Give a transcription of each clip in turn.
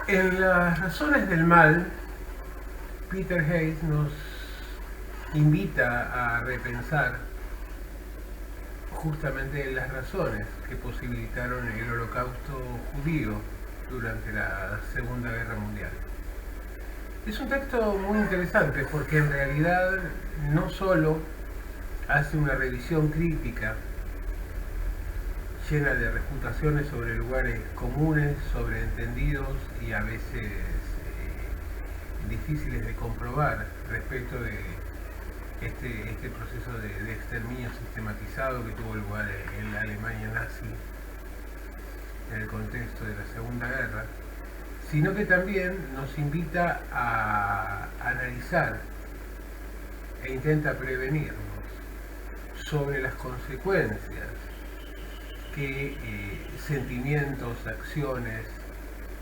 En las razones del mal, Peter Hayes nos invita a repensar justamente las razones que posibilitaron el holocausto judío durante la Segunda Guerra Mundial. Es un texto muy interesante porque en realidad no solo hace una revisión crítica llena de refutaciones sobre lugares comunes, sobreentendidos y a veces difíciles de comprobar respecto de este proceso de exterminio sistematizado que tuvo lugar en la Alemania nazi en el contexto de la Segunda Guerra, sino que también nos invita a analizar e intenta prevenirnos sobre las consecuencias que sentimientos, acciones,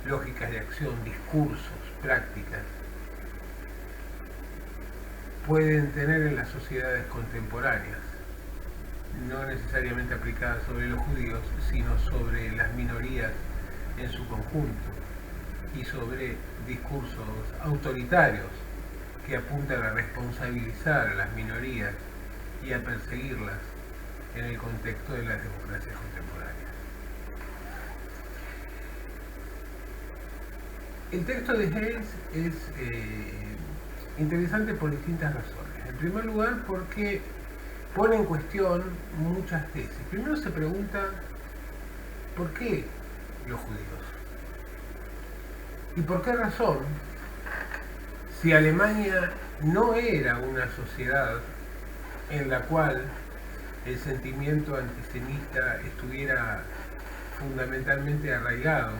lógicas de acción, discursos, prácticas pueden tener en las sociedades contemporáneas, no necesariamente aplicadas sobre los judíos, sino sobre las minorías en su conjunto y sobre discursos autoritarios que apuntan a responsabilizar a las minorías y a perseguirlas en el contexto de las democracias contemporáneas. El texto de Hayes es interesante por distintas razones. En primer lugar, porque pone en cuestión muchas tesis. Primero se pregunta, ¿por qué los judíos? ¿Y por qué razón, si Alemania no era una sociedad en la cual el sentimiento antisemita estuviera fundamentalmente arraigado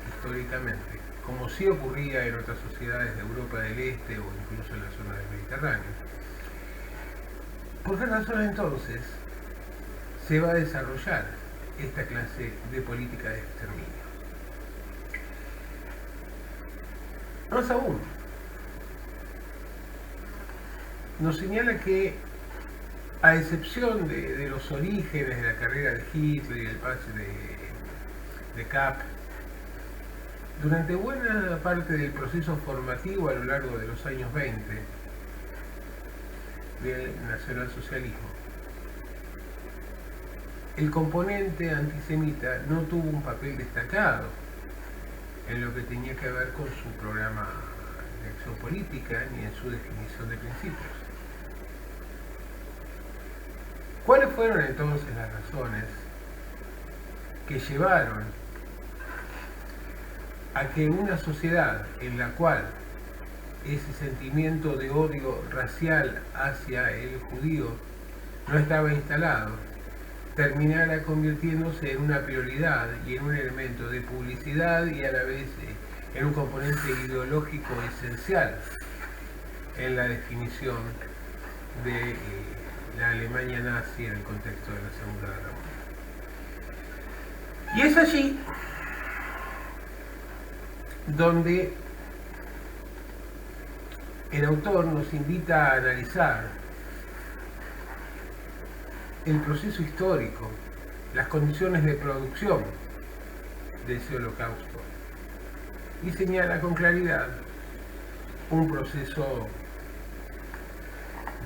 históricamente, como sí ocurría en otras sociedades de Europa del Este o incluso en la zona del Mediterráneo? ¿Por qué razón entonces se va a desarrollar esta clase de política de exterminio? Más aún, nos señala que, a excepción de los orígenes de la carrera de Hitler y el pase de Kapp, durante buena parte del proceso formativo a lo largo de los años 20 del nacionalsocialismo, el componente antisemita no tuvo un papel destacado en lo que tenía que ver con su programa de acción política ni en su definición de principios. ¿Cuáles fueron entonces las razones que llevaron a que una sociedad en la cual ese sentimiento de odio racial hacia el judío no estaba instalado, terminara convirtiéndose en una prioridad y en un elemento de publicidad y a la vez en un componente ideológico esencial en la definición de la Alemania nazi en el contexto de la Segunda Guerra Mundial? Y es allí donde el autor nos invita a analizar el proceso histórico, las condiciones de producción de ese holocausto, y señala con claridad un proceso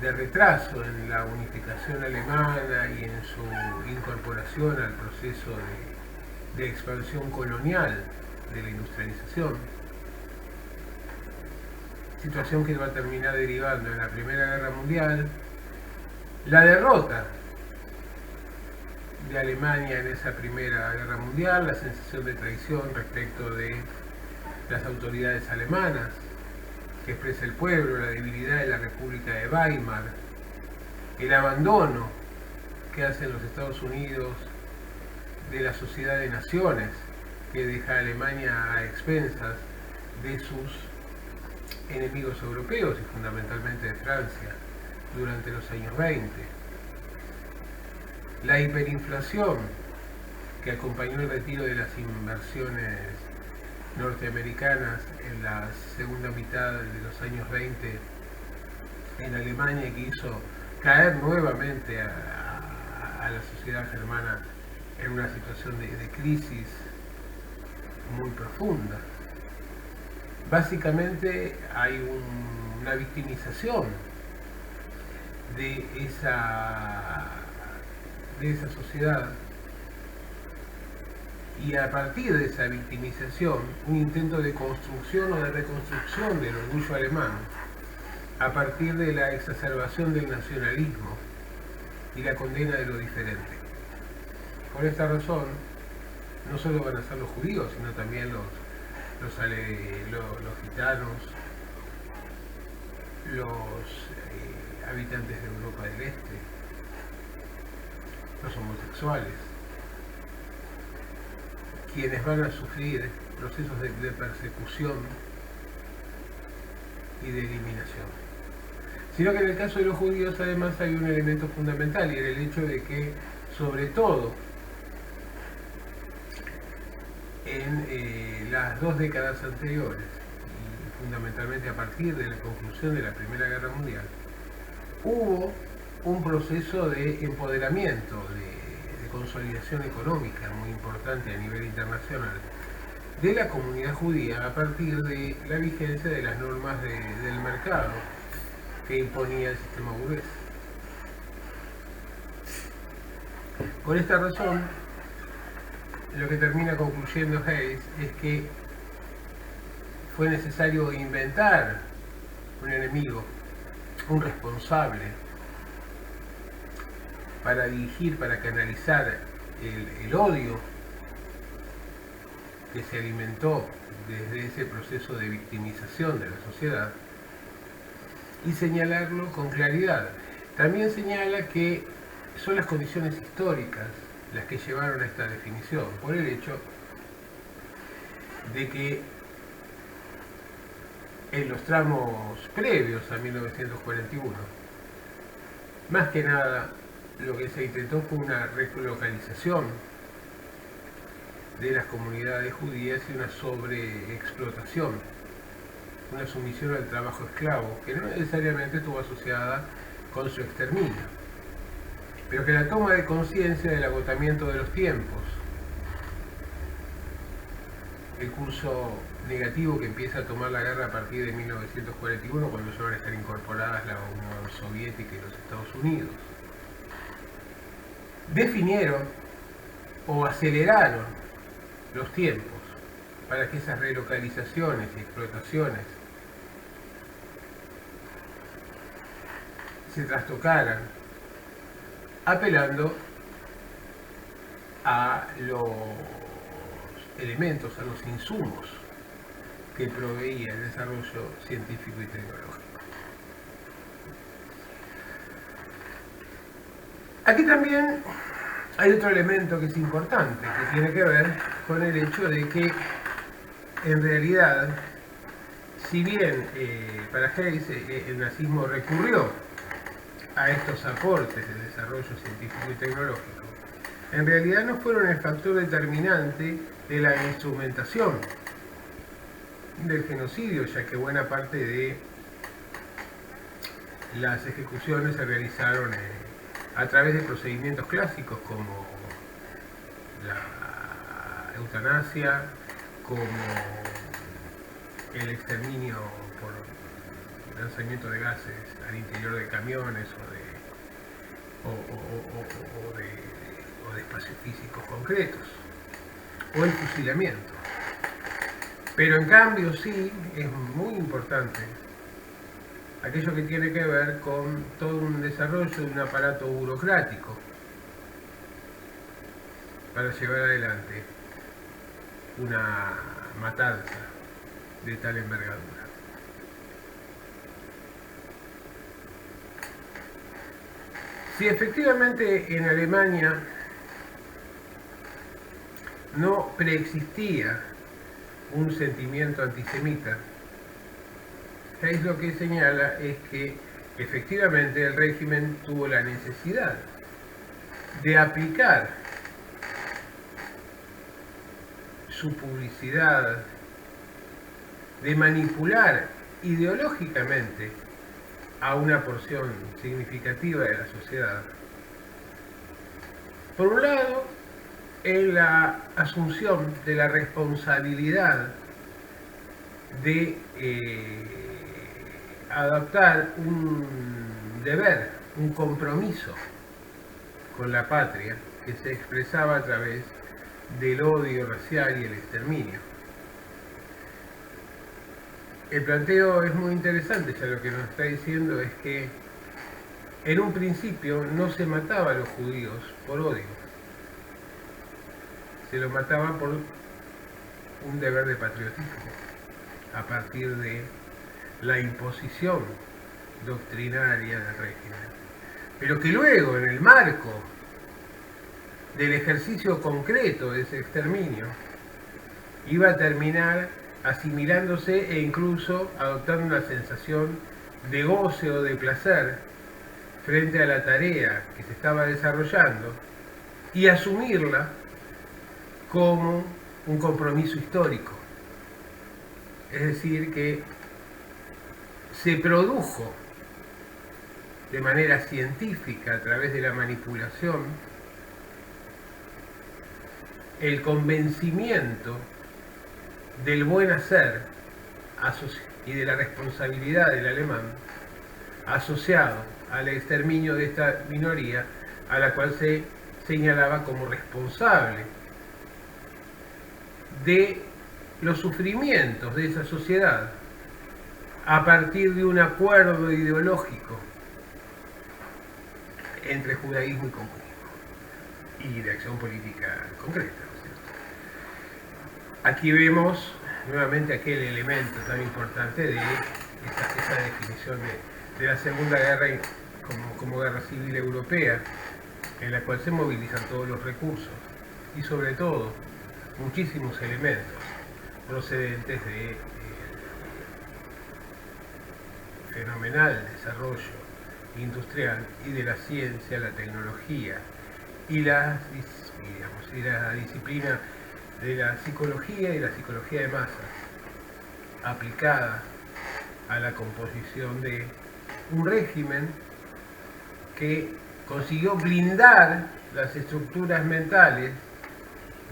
de retraso en la unificación alemana y en su incorporación al proceso de expansión colonial de la industrialización, situación que va a terminar derivando en la Primera Guerra Mundial, la derrota de Alemania en esa Primera Guerra Mundial, la sensación de traición respecto de las autoridades alemanas que expresa el pueblo, la debilidad de la República de Weimar, el abandono que hacen los Estados Unidos de la sociedad de naciones que deja a Alemania a expensas de sus enemigos europeos y fundamentalmente de Francia durante los años 20. La hiperinflación que acompañó el retiro de las inversiones norteamericanas en la segunda mitad de los años 20 en Alemania, que hizo caer nuevamente a la sociedad germana en una situación de crisis muy profunda. Básicamente hay una victimización de esa sociedad, y a partir de esa victimización un intento de construcción o de reconstrucción del orgullo alemán a partir de la exacerbación del nacionalismo y la condena de lo diferente. Por esta razón, no solo van a ser los judíos, sino también los gitanos, los habitantes de Europa del Este, los homosexuales, quienes van a sufrir procesos de persecución y de eliminación. Sino que en el caso de los judíos además hay un elemento fundamental, y era el hecho de que, sobre todo en las 2 décadas anteriores, y fundamentalmente a partir de la conclusión de la Primera Guerra Mundial, hubo un proceso de empoderamiento, de consolidación económica muy importante a nivel internacional de la comunidad judía a partir de la vigencia de las normas del mercado que imponía el sistema burgués. Por esta razón, lo que termina concluyendo Hayes es que fue necesario inventar un enemigo, un responsable, para dirigir, para canalizar el odio que se alimentó desde ese proceso de victimización de la sociedad, y señalarlo con claridad. También señala que son las condiciones históricas las que llevaron a esta definición, por el hecho de que en los tramos previos a 1941, más que nada, lo que se intentó fue una relocalización de las comunidades judías y una sobreexplotación, una sumisión al trabajo esclavo, que no necesariamente estuvo asociada con su exterminio, pero que la toma de conciencia del agotamiento de los tiempos, el curso negativo que empieza a tomar la guerra a partir de 1941, cuando ya van a estar incorporadas la Unión Soviética y los Estados Unidos, definieron o aceleraron los tiempos para que esas relocalizaciones y explotaciones se trastocaran, apelando a los elementos, a los insumos que proveía el desarrollo científico y tecnológico. Aquí también hay otro elemento que es importante, que tiene que ver con el hecho de que, en realidad, si bien para Hayes el nazismo recurrió a estos aportes de desarrollo científico y tecnológico, en realidad no fueron el factor determinante de la instrumentación del genocidio, ya que buena parte de las ejecuciones se realizaron a través de procedimientos clásicos como la eutanasia, como el exterminio por lanzamiento de gases al interior de camiones o de espacios físicos concretos, o el fusilamiento. Pero en cambio sí es muy importante aquello que tiene que ver con todo un desarrollo de un aparato burocrático para llevar adelante una matanza de tal envergadura. Si efectivamente en Alemania no preexistía un sentimiento antisemita, Hayes lo que señala es que efectivamente el régimen tuvo la necesidad de aplicar su publicidad, de manipular ideológicamente a una porción significativa de la sociedad. Por un lado, en la asunción de la responsabilidad de adoptar un deber, un compromiso con la patria que se expresaba a través del odio racial y el exterminio. El planteo es muy interesante, ya lo que nos está diciendo es que en un principio no se mataba a los judíos por odio, se los mataba por un deber de patriotismo, a partir de la imposición doctrinaria del régimen. Pero que luego, en el marco del ejercicio concreto de ese exterminio, iba a terminar asimilándose e incluso adoptando una sensación de goce o de placer frente a la tarea que se estaba desarrollando y asumirla como un compromiso histórico. Es decir, que se produjo de manera científica, a través de la manipulación, el convencimiento del buen hacer y de la responsabilidad del alemán asociado al exterminio de esta minoría, a la cual se señalaba como responsable de los sufrimientos de esa sociedad a partir de un acuerdo ideológico entre judaísmo y comunismo y de acción política concreta, ¿no es cierto? Aquí vemos nuevamente aquel elemento tan importante de esa definición de la Segunda Guerra como guerra civil europea, en la cual se movilizan todos los recursos y sobre todo muchísimos elementos procedentes de fenomenal desarrollo industrial y de la ciencia, la tecnología y la disciplina de la psicología y la psicología de masas aplicada a la composición de un régimen que consiguió blindar las estructuras mentales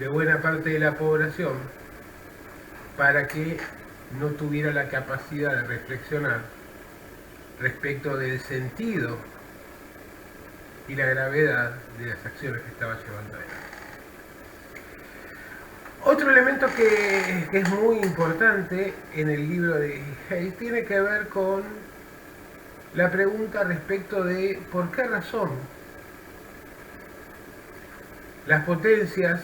de buena parte de la población para que no tuviera la capacidad de reflexionar respecto del sentido y la gravedad de las acciones que estaba llevando a cabo. Otro elemento que es muy importante en el libro de Hayes tiene que ver con la pregunta respecto de por qué razón las potencias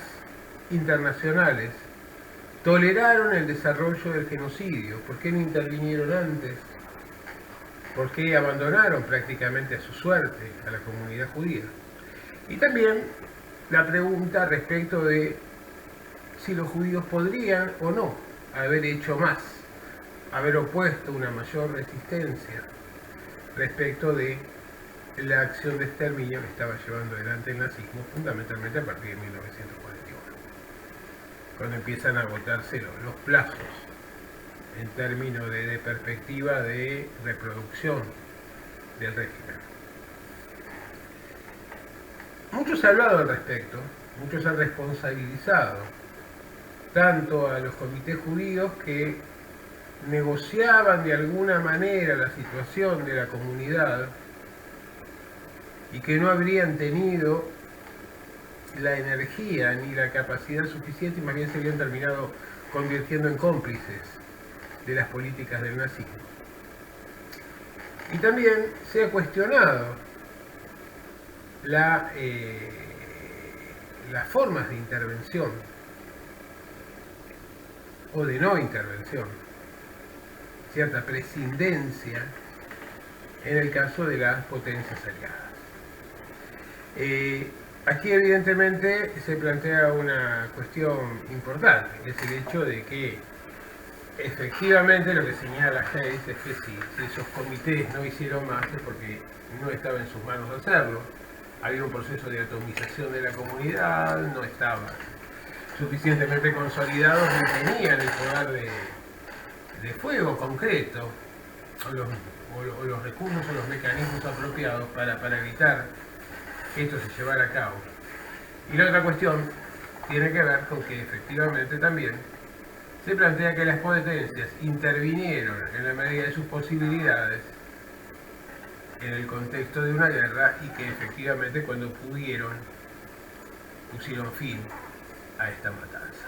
internacionales toleraron el desarrollo del genocidio, por qué no intervinieron antes, por qué abandonaron prácticamente a su suerte a la comunidad judía. Y también la pregunta respecto de si los judíos podrían o no haber hecho más, haber opuesto una mayor resistencia respecto de la acción de exterminio que estaba llevando adelante el nazismo, fundamentalmente a partir de 1941, cuando empiezan a agotarse los plazos en términos de perspectiva de reproducción del régimen. Muchos han hablado al respecto, muchos han responsabilizado tanto a los comités judíos que negociaban de alguna manera la situación de la comunidad y que no habrían tenido la energía ni la capacidad suficiente y más bien se habían terminado convirtiendo en cómplices de las políticas del nazismo. Y también se ha cuestionado las formas de intervención o de no intervención, cierta prescindencia en el caso de las potencias aliadas. Aquí evidentemente se plantea una cuestión importante, es el hecho de que efectivamente lo que señala Hayes es que si esos comités no hicieron más es porque no estaba en sus manos hacerlo, había un proceso de atomización de la comunidad, no estaban suficientemente consolidados ni tenían el poder de fuego concreto o los recursos o los mecanismos apropiados para evitar que esto se llevara a cabo. Y la otra cuestión tiene que ver con que efectivamente también se plantea que las potencias intervinieron en la medida de sus posibilidades en el contexto de una guerra y que efectivamente cuando pudieron pusieron fin a esta matanza.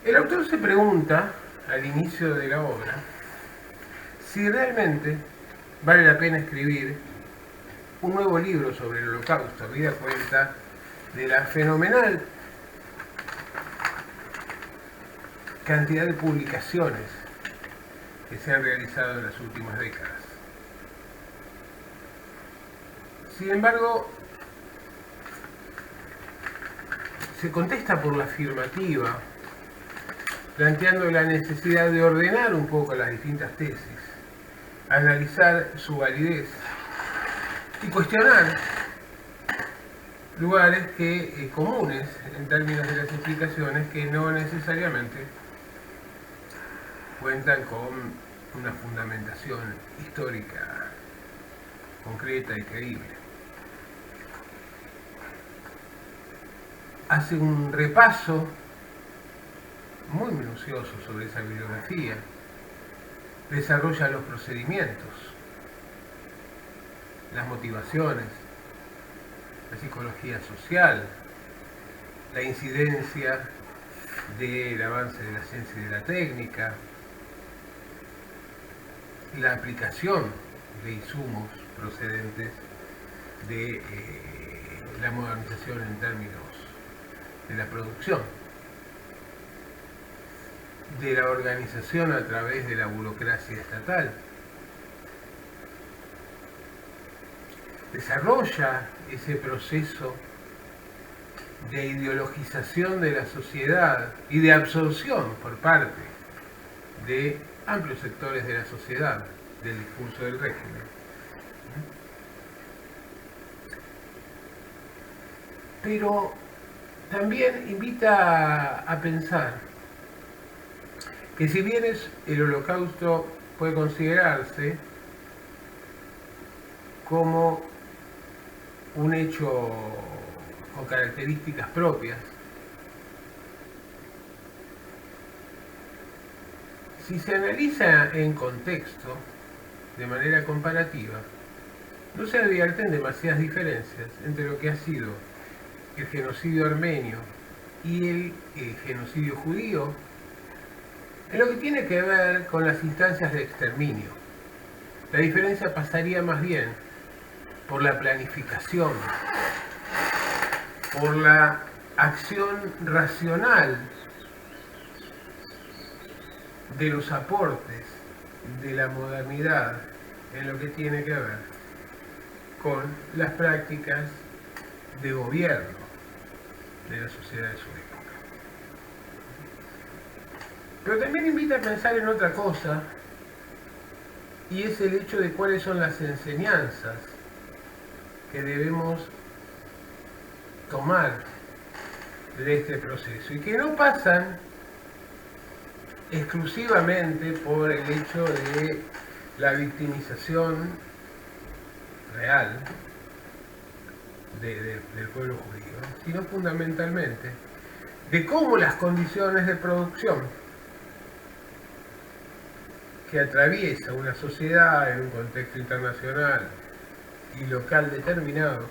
El autor se pregunta al inicio de la obra si realmente vale la pena escribir un nuevo libro sobre el Holocausto, habida cuenta de la fenomenal cantidad de publicaciones que se han realizado en las últimas décadas. Sin embargo, se contesta por la afirmativa, planteando la necesidad de ordenar un poco las distintas tesis, analizar su validez y cuestionar lugares comunes en términos de las explicaciones que no necesariamente cuentan con una fundamentación histórica concreta y creíble. Hace un repaso muy minucioso sobre esa bibliografía, desarrolla los procedimientos, las motivaciones, la psicología social, la incidencia del avance de la ciencia y de la técnica, la aplicación de insumos procedentes de la modernización en términos de la producción, de la organización a través de la burocracia estatal. Desarrolla ese proceso de ideologización de la sociedad y de absorción por parte de amplios sectores de la sociedad del discurso del régimen. Pero también invita a pensar que si bien el Holocausto puede considerarse como un hecho con características propias, si se analiza en contexto, de manera comparativa, no se advierten demasiadas diferencias entre lo que ha sido el genocidio armenio y el genocidio judío, en lo que tiene que ver con las instancias de exterminio. La diferencia pasaría más bien por la planificación, por la acción racional de los aportes de la modernidad en lo que tiene que ver con las prácticas de gobierno de la sociedad de su época. Pero también invita a pensar en otra cosa, y es el hecho de cuáles son las enseñanzas que debemos tomar de este proceso, y que no pasan exclusivamente por el hecho de la victimización real del pueblo judío, sino fundamentalmente de cómo las condiciones de producción que atraviesa una sociedad en un contexto internacional y local determinado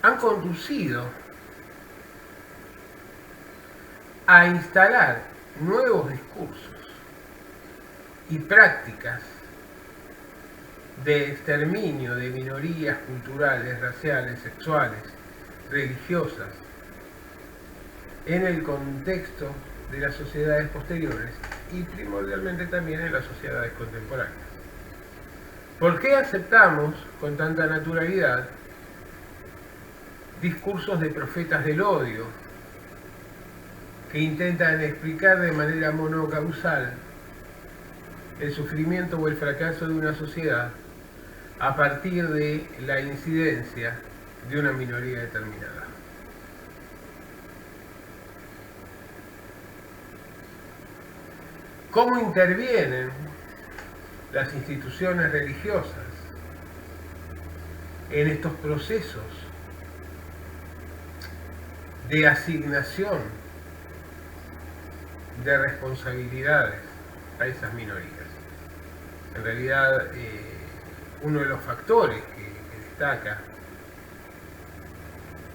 han conducido a instalar nuevos discursos y prácticas de exterminio de minorías culturales, raciales, sexuales, religiosas, en el contexto de las sociedades posteriores y primordialmente también en las sociedades contemporáneas. ¿Por qué aceptamos con tanta naturalidad discursos de profetas del odio que intentan explicar de manera monocausal el sufrimiento o el fracaso de una sociedad a partir de la incidencia de una minoría determinada? ¿Cómo intervienen las instituciones religiosas en estos procesos de asignación de responsabilidades a esas minorías. En realidad, uno de los factores que destaca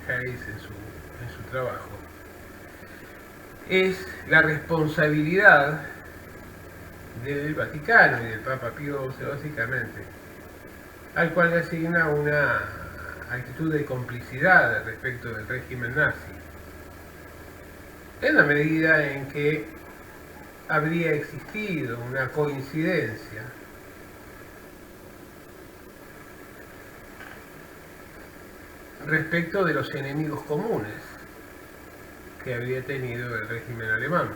Hayes en su trabajo es la responsabilidad del Vaticano y del Papa Pío XII, básicamente, al cual le asigna una actitud de complicidad respecto del régimen nazi, en la medida en que habría existido una coincidencia respecto de los enemigos comunes que había tenido el régimen alemán,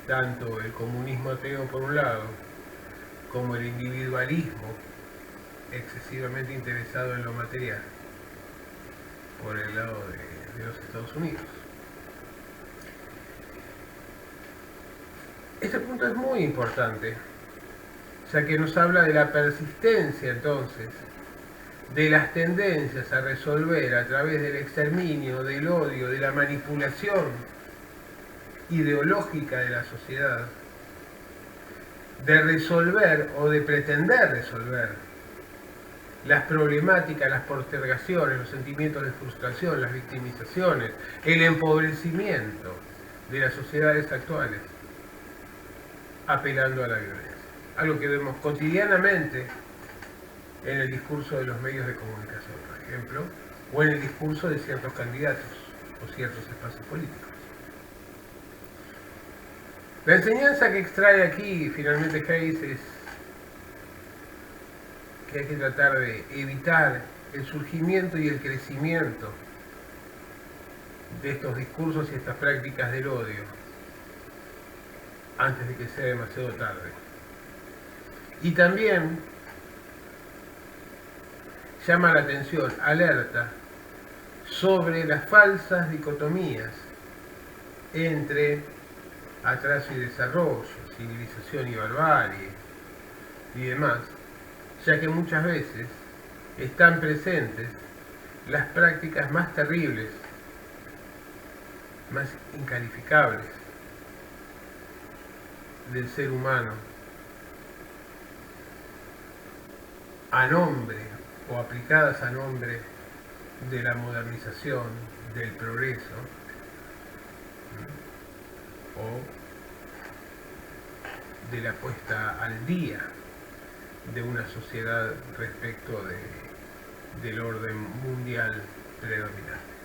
tanto el comunismo ateo por un lado, como el individualismo excesivamente interesado en lo material por el lado de los Estados Unidos. Este punto es muy importante, ya que nos habla de la persistencia entonces de las tendencias a resolver a través del exterminio, del odio, de la manipulación ideológica de la sociedad, de resolver o de pretender resolver las problemáticas, las postergaciones, los sentimientos de frustración, las victimizaciones, el empobrecimiento de las sociedades actuales, apelando a la violencia. Algo que vemos cotidianamente en el discurso de los medios de comunicación, por ejemplo, o en el discurso de ciertos candidatos o ciertos espacios políticos. La enseñanza que extrae aquí finalmente Hayes es que hay que tratar de evitar el surgimiento y el crecimiento de estos discursos y estas prácticas del odio antes de que sea demasiado tarde. Y también llama la atención, alerta, sobre las falsas dicotomías entre atraso y desarrollo, civilización y barbarie y demás, ya que muchas veces están presentes las prácticas más terribles, más incalificables del ser humano, a nombre o aplicadas a nombre de la modernización, del progreso, o de la puesta al día de una sociedad respecto del orden mundial predominante.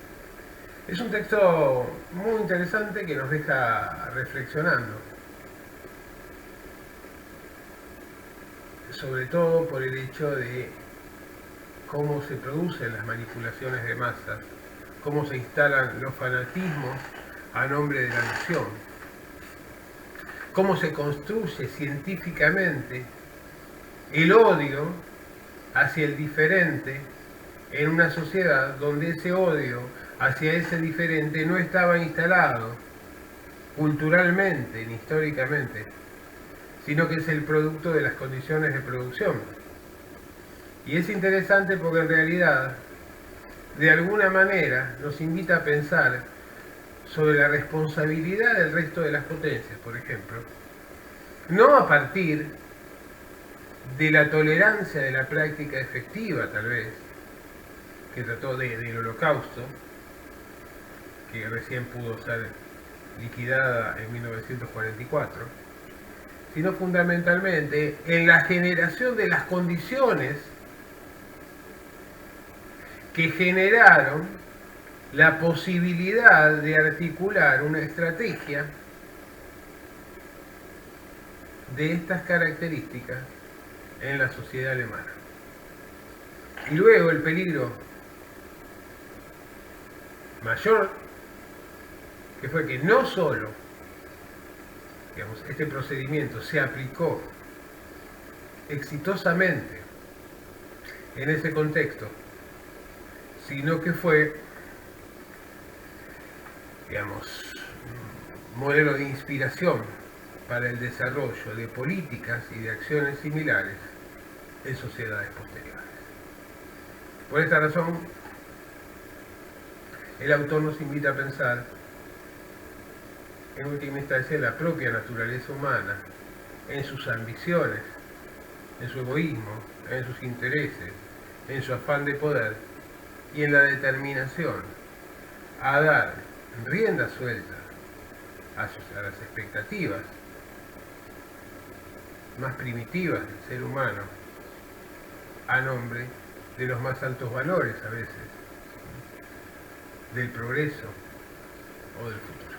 Es un texto muy interesante que nos deja reflexionando, sobre todo por el hecho de cómo se producen las manipulaciones de masas, cómo se instalan los fanatismos a nombre de la nación, cómo se construye científicamente el odio hacia el diferente en una sociedad donde ese odio hacia ese diferente no estaba instalado culturalmente ni históricamente, sino que es el producto de las condiciones de producción. Y es interesante porque en realidad, de alguna manera, nos invita a pensar sobre la responsabilidad del resto de las potencias, por ejemplo, no a partir de la tolerancia de la práctica efectiva, tal vez, que trató del holocausto, que recién pudo ser liquidada en 1944, sino fundamentalmente en la generación de las condiciones que generaron la posibilidad de articular una estrategia de estas características en la sociedad alemana. Y luego el peligro mayor, que fue que no solo, digamos, este procedimiento se aplicó exitosamente en ese contexto, sino que fue, digamos, un modelo de inspiración para el desarrollo de políticas y de acciones similares en sociedades posteriores. Por esta razón, el autor nos invita a pensar, en última instancia, en la propia naturaleza humana, en sus ambiciones, en su egoísmo, en sus intereses, en su afán de poder y en la determinación a dar rienda suelta a las expectativas más primitivas del ser humano a nombre de los más altos valores a veces del progreso o del futuro.